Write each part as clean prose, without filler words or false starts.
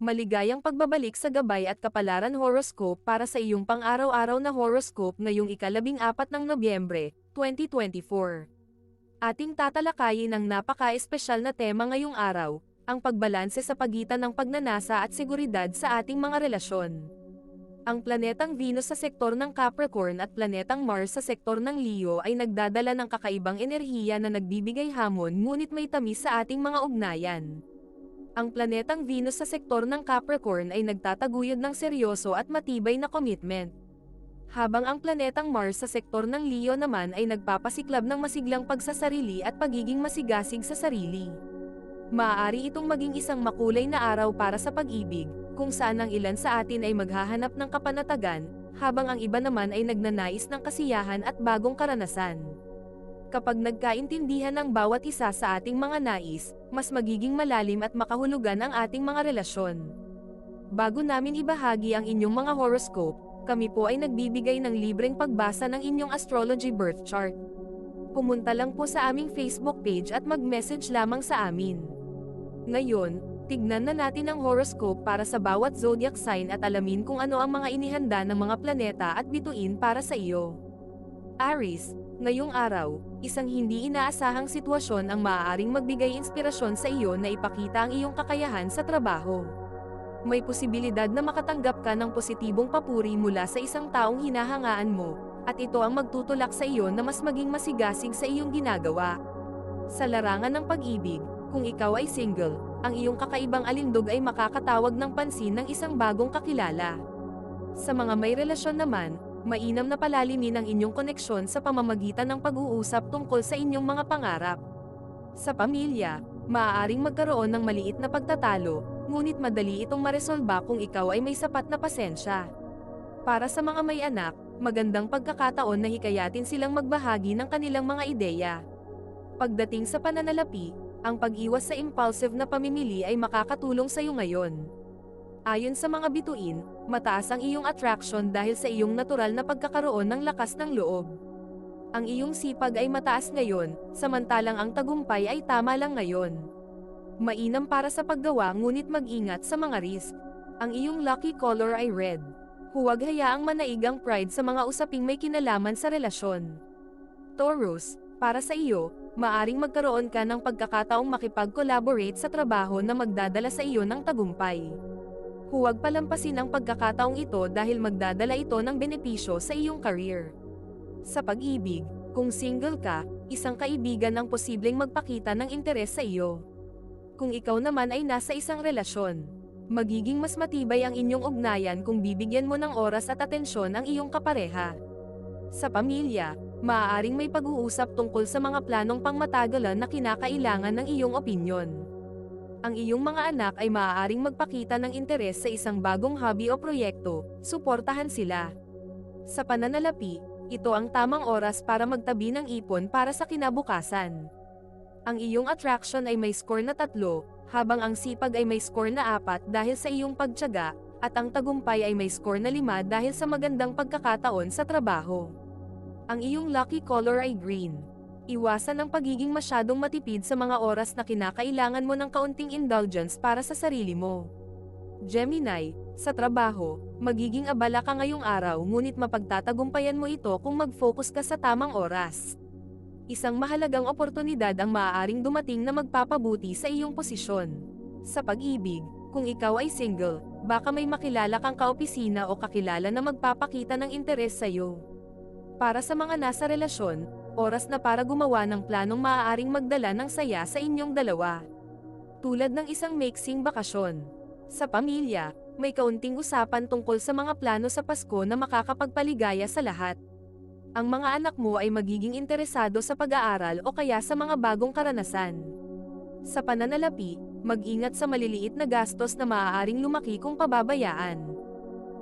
Maligayang pagbabalik sa gabay at kapalaran horoscope para sa iyong pang-araw-araw na horoscope ngayong ika-14 ng Nobyembre, 2024. Ating tatalakayin ang napaka-espesyal na tema ngayong araw, ang pagbalanse sa pagitan ng pagnanasa at seguridad sa ating mga relasyon. Ang planetang Venus sa sektor ng Capricorn at planetang Mars sa sektor ng Leo ay nagdadala ng kakaibang enerhiya na nagbibigay hamon ngunit may tamis sa ating mga ugnayan. Ang planetang Venus sa sektor ng Capricorn ay nagtataguyod ng seryoso at matibay na commitment. Habang ang planetang Mars sa sektor ng Leo naman ay nagpapasiklab ng masiglang pagsasarili at pagiging masigasig sa sarili. Maaari itong maging isang makulay na araw para sa pag-ibig, kung saan ang ilan sa atin ay maghahanap ng kapanatagan, habang ang iba naman ay nagnanais ng kasiyahan at bagong karanasan. Kapag nagkaintindihan ng bawat isa sa ating mga nais, mas magiging malalim at makahulugan ang ating mga relasyon. Bago namin ibahagi ang inyong mga horoscope, kami po ay nagbibigay ng libreng pagbasa ng inyong astrology birth chart. Pumunta lang po sa aming Facebook page at mag-message lamang sa amin. Ngayon, tignan na natin ang horoscope para sa bawat zodiac sign at alamin kung ano ang mga inihanda ng mga planeta at bituin para sa iyo. Aries, ngayong araw, isang hindi inaasahang sitwasyon ang maaaring magbigay inspirasyon sa iyo na ipakita ang iyong kakayahan sa trabaho. May posibilidad na makatanggap ka ng positibong papuri mula sa isang taong hinahangaan mo, at ito ang magtutulak sa iyo na mas maging masigasig sa iyong ginagawa. Sa larangan ng pag-ibig, kung ikaw ay single, ang iyong kakaibang alindog ay makakatawag ng pansin ng isang bagong kakilala. Sa mga may relasyon naman, mainam na palalimin ang inyong koneksyon sa pamamagitan ng pag-uusap tungkol sa inyong mga pangarap. Sa pamilya, maaaring magkaroon ng maliit na pagtatalo, ngunit madali itong maresolba kung ikaw ay may sapat na pasensya. Para sa mga may anak, magandang pagkakataon na hikayatin silang magbahagi ng kanilang mga ideya. Pagdating sa pananalapi, ang pag-iwas sa impulsive na pamimili ay makakatulong sa iyo ngayon. Ayon sa mga bituin, mataas ang iyong attraction dahil sa iyong natural na pagkakaroon ng lakas ng loob. Ang iyong sipag ay mataas ngayon, samantalang ang tagumpay ay tama lang ngayon. Mainam para sa paggawa ngunit mag-ingat sa mga risk. Ang iyong lucky color ay red. Huwag hayaang manaig ang pride sa mga usaping may kinalaman sa relasyon. Taurus, para sa iyo, maaring magkaroon ka ng pagkakataong makipag-collaborate sa trabaho na magdadala sa iyo ng tagumpay. Huwag palampasin ang pagkakataong ito dahil magdadala ito ng benepisyo sa iyong career. Sa pag-ibig, kung single ka, isang kaibigan ang posibleng magpakita ng interes sa iyo. Kung ikaw naman ay nasa isang relasyon, magiging mas matibay ang inyong ugnayan kung bibigyan mo ng oras at atensyon ang iyong kapareha. Sa pamilya, maaaring may pag-uusap tungkol sa mga planong pangmatagalan na kinakailangan ng iyong opinyon. Ang iyong mga anak ay maaaring magpakita ng interes sa isang bagong hobby o proyekto, suportahan sila. Sa pananalapi, ito ang tamang oras para magtabi ng ipon para sa kinabukasan. Ang iyong attraction ay may score na 3, habang ang sipag ay may score na 4 dahil sa iyong pagtiyaga, at ang tagumpay ay may score na 5 dahil sa magandang pagkakataon sa trabaho. Ang iyong lucky color ay green. Iwasan ang pagiging masyadong matipid sa mga oras na kinakailangan mo ng kaunting indulgence para sa sarili mo. Gemini, sa trabaho, magiging abala ka ngayong araw ngunit mapagtatagumpayan mo ito kung mag-focus ka sa tamang oras. Isang mahalagang oportunidad ang maaaring dumating na magpapabuti sa iyong posisyon. Sa pag-ibig, kung ikaw ay single, baka may makilala kang kaopisina o kakilala na magpapakita ng interes sa iyo. Para sa mga nasa relasyon, oras na para gumawa ng planong maaaring magdala ng saya sa inyong dalawa. Tulad ng isang maiksing bakasyon. Sa pamilya, may kaunting usapan tungkol sa mga plano sa Pasko na makakapagpaligaya sa lahat. Ang mga anak mo ay magiging interesado sa pag-aaral o kaya sa mga bagong karanasan. Sa pananalapi, mag-ingat sa maliliit na gastos na maaaring lumaki kung pababayaan.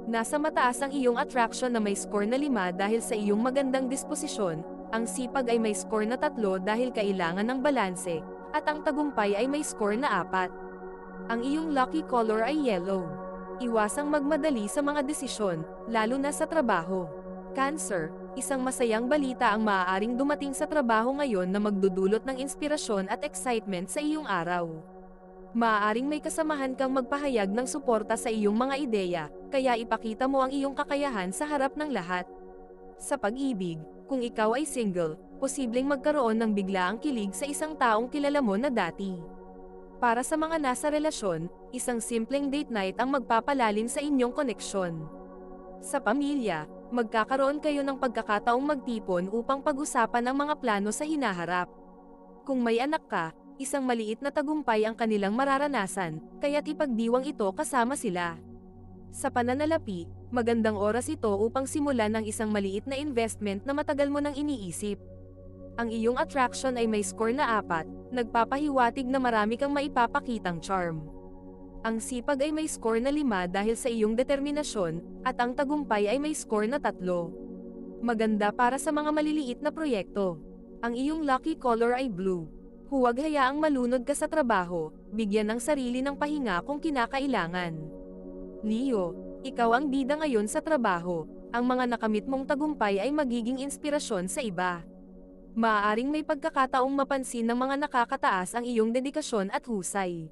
Nasa mataas ang iyong attraction na may score na 5 dahil sa iyong magandang disposisyon, ang sipag ay may score na 3 dahil kailangan ng balanse, at ang tagumpay ay may score na 4. Ang iyong lucky color ay yellow. Iwasang magmadali sa mga desisyon, lalo na sa trabaho. Cancer, isang masayang balita ang maaaring dumating sa trabaho ngayon na magdudulot ng inspirasyon at excitement sa iyong araw. Maaaring may kasamahan kang magpahayag ng suporta sa iyong mga ideya, kaya ipakita mo ang iyong kakayahan sa harap ng lahat. Sa pag-ibig, kung ikaw ay single, posibleng magkaroon ng biglaang kilig sa isang taong kilala mo na dati. Para sa mga nasa relasyon, isang simpleng date night ang magpapalalim sa inyong koneksyon. Sa pamilya, magkakaroon kayo ng pagkakataong magtipon upang pag-usapan ang mga plano sa hinaharap. Kung may anak ka, isang maliit na tagumpay ang kanilang mararanasan, kaya't ipagdiwang ito kasama sila. Sa pananalapi, magandang oras ito upang simulan ang isang maliit na investment na matagal mo nang iniisip. Ang iyong attraction ay may score na 4, nagpapahiwatig na marami kang maipapakitang charm. Ang sipag ay may score na 5 dahil sa iyong determinasyon, at ang tagumpay ay may score na 3. Maganda para sa mga maliliit na proyekto. Ang iyong lucky color ay blue. Huwag hayaang malunod ka sa trabaho, bigyan ng sarili ng pahinga kung kinakailangan. Leo, ikaw ang bida ngayon sa trabaho, ang mga nakamit mong tagumpay ay magiging inspirasyon sa iba. Maaaring may pagkakataong mapansin ng mga nakakataas ang iyong dedikasyon at husay.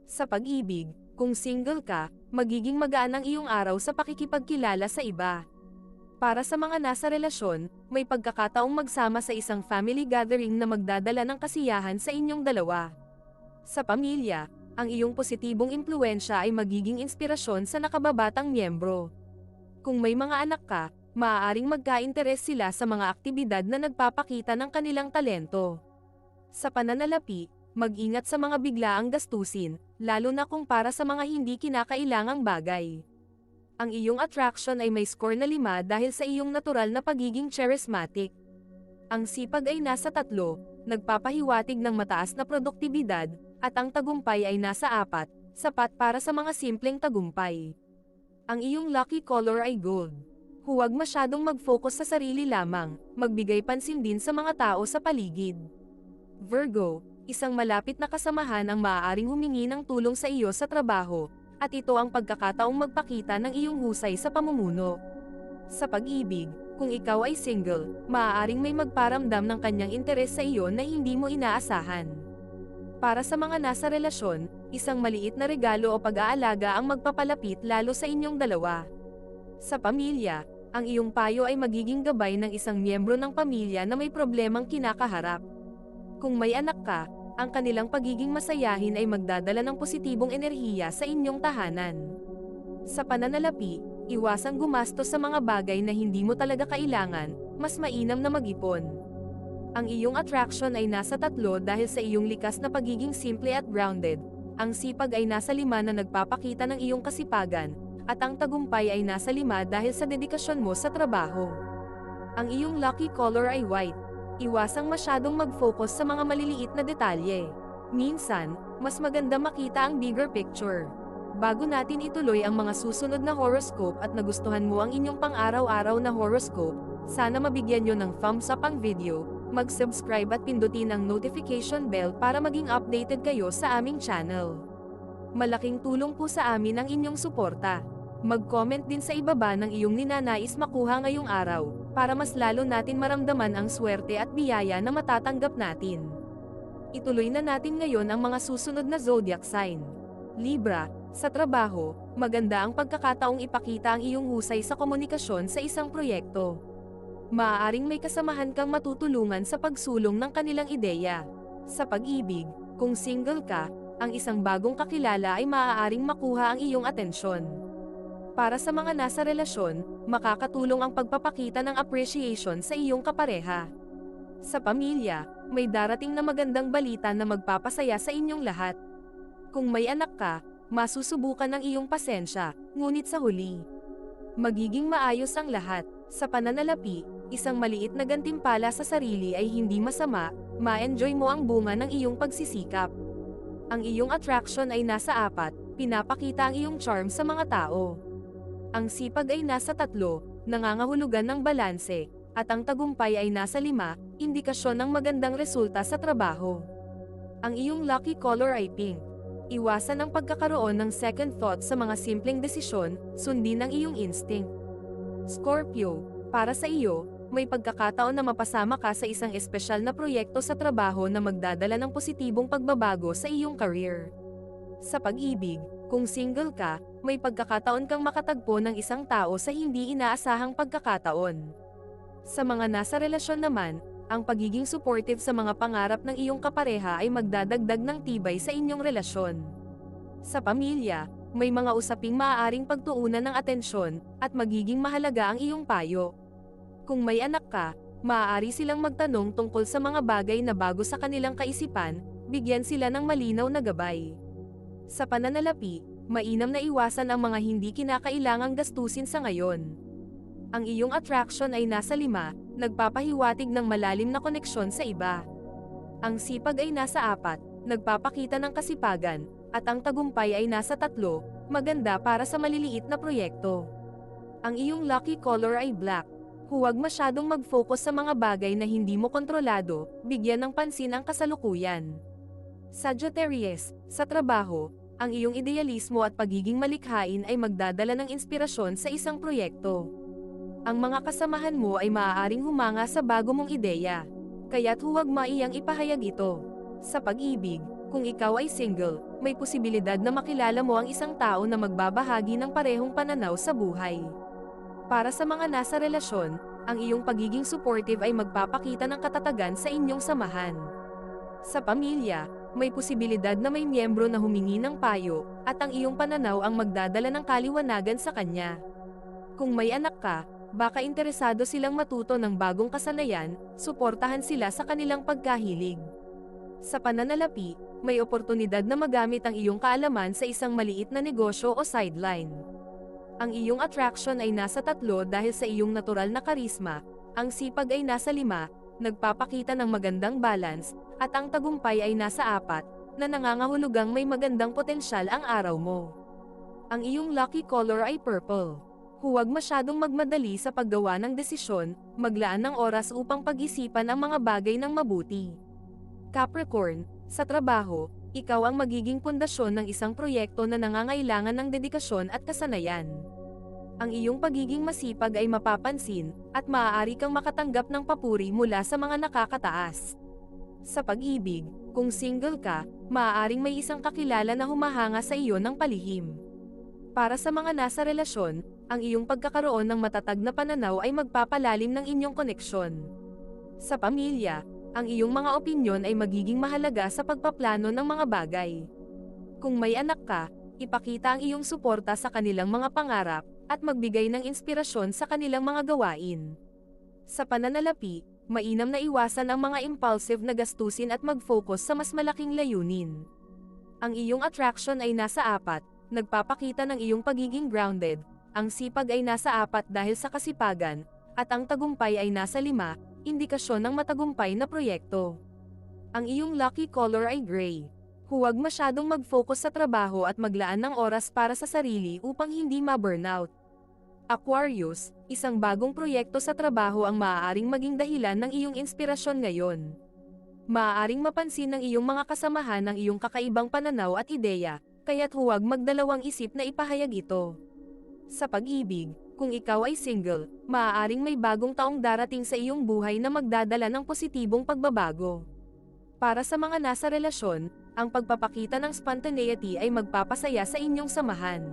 Sa pag-ibig, kung single ka, magiging magaan ang iyong araw sa pakikipagkilala sa iba. Para sa mga nasa relasyon, may pagkakataong magsama sa isang family gathering na magdadala ng kasiyahan sa inyong dalawa. Sa pamilya, ang iyong positibong impluwensya ay magiging inspirasyon sa nakababatang miyembro. Kung may mga anak ka, maaaring magka-interes sila sa mga aktibidad na nagpapakita ng kanilang talento. Sa pananalapi, mag-ingat sa mga biglaang gastusin, lalo na kung para sa mga hindi kinakailangang bagay. Ang iyong attraction ay may score na 5 dahil sa iyong natural na pagiging charismatic. Ang sipag ay nasa 3, nagpapahiwatig ng mataas na produktibidad, at ang tagumpay ay nasa 4, sapat para sa mga simpleng tagumpay. Ang iyong lucky color ay gold. Huwag masyadong mag-focus sa sarili lamang, magbigay pansin din sa mga tao sa paligid. Virgo, isang malapit na kasamahan ang maaaring humingi ng tulong sa iyo sa trabaho, at ito ang pagkakataong magpakita ng iyong husay sa pamumuno. Sa pag-ibig, kung ikaw ay single, maaaring may magparamdam ng kanyang interes sa iyo na hindi mo inaasahan. Para sa mga nasa relasyon, isang maliit na regalo o pag-aalaga ang magpapalapit lalo sa inyong dalawa. Sa pamilya, ang iyong payo ay magiging gabay ng isang miyembro ng pamilya na may problemang kinakaharap. Kung may anak ka, ang kanilang pagiging masayahin ay magdadala ng positibong enerhiya sa inyong tahanan. Sa pananalapi, iwasang gumastos sa mga bagay na hindi mo talaga kailangan, mas mainam na mag-ipon. Ang iyong attraction ay nasa 3 dahil sa iyong likas na pagiging simple at grounded, ang sipag ay nasa 5 na nagpapakita ng iyong kasipagan, at ang tagumpay ay nasa 5 dahil sa dedikasyon mo sa trabaho. Ang iyong lucky color ay white. Iwasang masyadong mag-focus sa mga maliliit na detalye. Minsan, mas maganda makita ang bigger picture. Bago natin ituloy ang mga susunod na horoscope at nagustuhan mo ang inyong pang-araw-araw na horoscope, sana mabigyan nyo ng thumbs up ang video, mag-subscribe at pindutin ang notification bell para maging updated kayo sa aming channel. Malaking tulong po sa amin ang inyong suporta. Mag-comment din sa ibaba ng iyong ninanais makuha ngayong araw, para mas lalo natin maramdaman ang swerte at biyaya na matatanggap natin. Ituloy na natin ngayon ang mga susunod na zodiac sign. Libra, sa trabaho, maganda ang pagkakataong ipakita ang iyong husay sa komunikasyon sa isang proyekto. Maaaring may kasamahan kang matutulungan sa pagsulong ng kanilang ideya. Sa pag-ibig, kung single ka, ang isang bagong kakilala ay maaaring makuha ang iyong atensyon. Para sa mga nasa relasyon, makakatulong ang pagpapakita ng appreciation sa iyong kapareha. Sa pamilya, may darating na magandang balita na magpapasaya sa inyong lahat. Kung may anak ka, masusubukan ang iyong pasensya, ngunit sa huli, magiging maayos ang lahat. Sa pananalapi, isang maliit na gantimpala sa sarili ay hindi masama, ma-enjoy mo ang bunga ng iyong pagsisikap. Ang iyong attraction ay nasa 4, pinapakita ang iyong charm sa mga tao. Ang sipag ay nasa 3, nangangahulugan ng balanse, at ang tagumpay ay nasa 5, indikasyon ng magandang resulta sa trabaho. Ang iyong lucky color ay pink. Iwasan ang pagkakaroon ng second thought sa mga simpleng desisyon, sundin ang iyong instinct. Scorpio, para sa iyo, may pagkakataon na mapasama ka sa isang espesyal na proyekto sa trabaho na magdadala ng positibong pagbabago sa iyong career. Sa pag-ibig, kung single ka, may pagkakataon kang makatagpo ng isang tao sa hindi inaasahang pagkakataon. Sa mga nasa relasyon naman, ang pagiging supportive sa mga pangarap ng iyong kapareha ay magdadagdag ng tibay sa inyong relasyon. Sa pamilya, may mga usaping maaaring pagtuunan ng atensyon, at magiging mahalaga ang iyong payo. Kung may anak ka, maaari silang magtanong tungkol sa mga bagay na bago sa kanilang kaisipan, bigyan sila ng malinaw na gabay. Sa pananalapi, mainam na iwasan ang mga hindi kinakailangang gastusin sa ngayon. Ang iyong attraction ay nasa 5, nagpapahiwatig ng malalim na koneksyon sa iba. Ang sipag ay nasa 4, nagpapakita ng kasipagan, at ang tagumpay ay nasa 3, maganda para sa maliliit na proyekto. Ang iyong lucky color ay black. Huwag masyadong mag-focus sa mga bagay na hindi mo kontrolado, bigyan ng pansin ang kasalukuyan. Sagittarius, sa trabaho, ang iyong idealismo at pagiging malikhain ay magdadala ng inspirasyon sa isang proyekto. Ang mga kasamahan mo ay maaaring humanga sa bago mong ideya, kaya't huwag maiyang ipahayag ito. Sa pag-ibig, kung ikaw ay single, may posibilidad na makilala mo ang isang tao na magbabahagi ng parehong pananaw sa buhay. Para sa mga nasa relasyon, ang iyong pagiging supportive ay magpapakita ng katatagan sa inyong samahan. Sa pamilya, may posibilidad na may miyembro na humingi ng payo, at ang iyong pananaw ang magdadala ng kaliwanagan sa kanya. Kung may anak ka, baka interesado silang matuto ng bagong kasanayan, suportahan sila sa kanilang pagkahilig. Sa pananalapi, may oportunidad na magamit ang iyong kaalaman sa isang maliit na negosyo o sideline. Ang iyong attraction ay nasa 3 dahil sa iyong natural na karisma, ang sipag ay nasa 5, nagpapakita ng magandang balance, at ang tagumpay ay nasa 4, na nangangahulugang may magandang potensyal ang araw mo. Ang iyong lucky color ay purple. Huwag masyadong magmadali sa paggawa ng desisyon, maglaan ng oras upang pag-isipan ang mga bagay ng mabuti. Capricorn, sa trabaho, ikaw ang magiging pundasyon ng isang proyekto na nangangailangan ng dedikasyon at kasanayan. Ang iyong pagiging masipag ay mapapansin, at maaari kang makatanggap ng papuri mula sa mga nakakataas. Sa pag-ibig, kung single ka, maaaring may isang kakilala na humahanga sa iyo ng palihim. Para sa mga nasa relasyon, ang iyong pagkakaroon ng matatag na pananaw ay magpapalalim ng inyong koneksyon. Sa pamilya, ang iyong mga opinyon ay magiging mahalaga sa pagpaplano ng mga bagay. Kung may anak ka, ipakita ang iyong suporta sa kanilang mga pangarap, at magbigay ng inspirasyon sa kanilang mga gawain. Sa pananalapi, mainam na iwasan ang mga impulsive na gastusin at mag-focus sa mas malaking layunin. Ang iyong attraction ay nasa 4, nagpapakita ng iyong pagiging grounded, ang sipag ay nasa 4 dahil sa kasipagan, at ang tagumpay ay nasa 5, indikasyon ng matagumpay na proyekto. Ang iyong lucky color ay gray. Huwag masyadong mag-focus sa trabaho at maglaan ng oras para sa sarili upang hindi ma-burnout. Aquarius, isang bagong proyekto sa trabaho ang maaaring maging dahilan ng iyong inspirasyon ngayon. Maaaring mapansin ng iyong mga kasamahan ang iyong kakaibang pananaw at ideya, kaya't huwag magdalawang isip na ipahayag ito. Sa pag-ibig, kung ikaw ay single, maaaring may bagong taong darating sa iyong buhay na magdadala ng positibong pagbabago. Para sa mga nasa relasyon, ang pagpapakita ng spontaneity ay magpapasaya sa inyong samahan.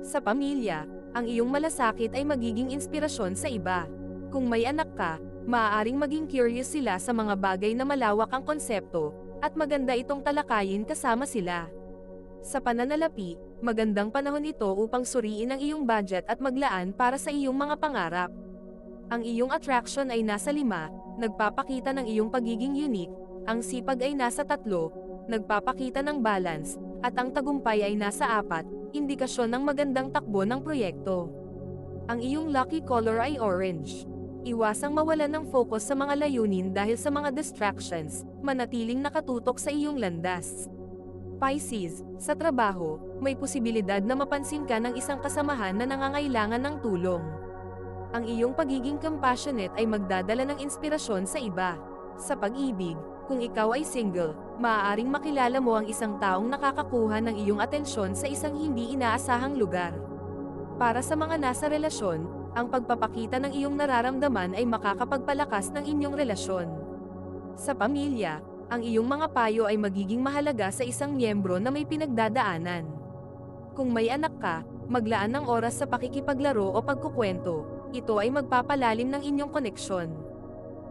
Sa pamilya, ang iyong malasakit ay magiging inspirasyon sa iba. Kung may anak ka, maaaring maging curious sila sa mga bagay na malawak ang konsepto, at maganda itong talakayin kasama sila. Sa pananalapi, magandang panahon ito upang suriin ang iyong budget at maglaan para sa iyong mga pangarap. Ang iyong attraction ay nasa 5, nagpapakita ng iyong pagiging unique, ang sipag ay nasa 3, nagpapakita ng balance, at ang tagumpay ay nasa 4, indikasyon ng magandang takbo ng proyekto. Ang iyong lucky color ay orange. Iwasang mawalan ng focus sa mga layunin dahil sa mga distractions, manatiling nakatutok sa iyong landas. Pisces, sa trabaho, may posibilidad na mapansin ka ng isang kasamahan na nangangailangan ng tulong. Ang iyong pagiging compassionate ay magdadala ng inspirasyon sa iba. Sa pag-ibig, kung ikaw ay single, maaaring makilala mo ang isang taong nakakakuha ng iyong atensyon sa isang hindi inaasahang lugar. Para sa mga nasa relasyon, ang pagpapakita ng iyong nararamdaman ay makakapagpalakas ng inyong relasyon. Sa pamilya, Ang iyong mga payo ay magiging mahalaga sa isang miyembro na may pinagdadaanan. Kung may anak ka, maglaan ng oras sa pakikipaglaro o pagkukwento. Ito ay magpapalalim ng inyong koneksyon.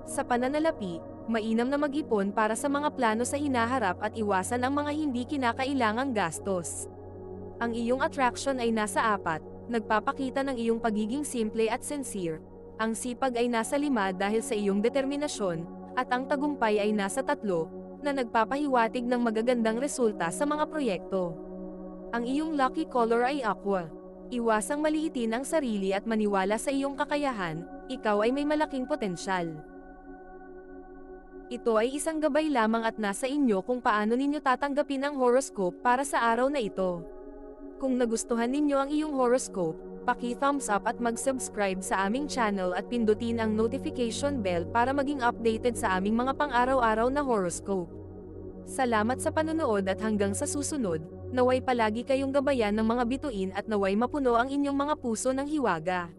Sa pananalapi, mainam na mag-ipon para sa mga plano sa hinaharap at iwasan ang mga hindi kinakailangang gastos. Ang iyong attraction ay nasa 4, nagpapakita ng iyong pagiging simple at sincere. Ang sipag ay nasa 5 dahil sa iyong determinasyon, at ang tagumpay ay nasa 3, na nagpapahiwatig ng magagandang resulta sa mga proyekto. Ang iyong lucky color ay aqua. Iwasang maliitin ang sarili at maniwala sa iyong kakayahan, ikaw ay may malaking potensyal. Ito ay isang gabay lamang at nasa inyo kung paano ninyo tatanggapin ang horoscope para sa araw na ito. Kung nagustuhan ninyo ang iyong horoscope, paki-thumbs up at mag-subscribe sa aming channel at pindutin ang notification bell para maging updated sa aming mga pang-araw-araw na horoscope. Salamat sa panonood at hanggang sa susunod, naway palagi kayong gabayan ng mga bituin at naway mapuno ang inyong mga puso ng hiwaga.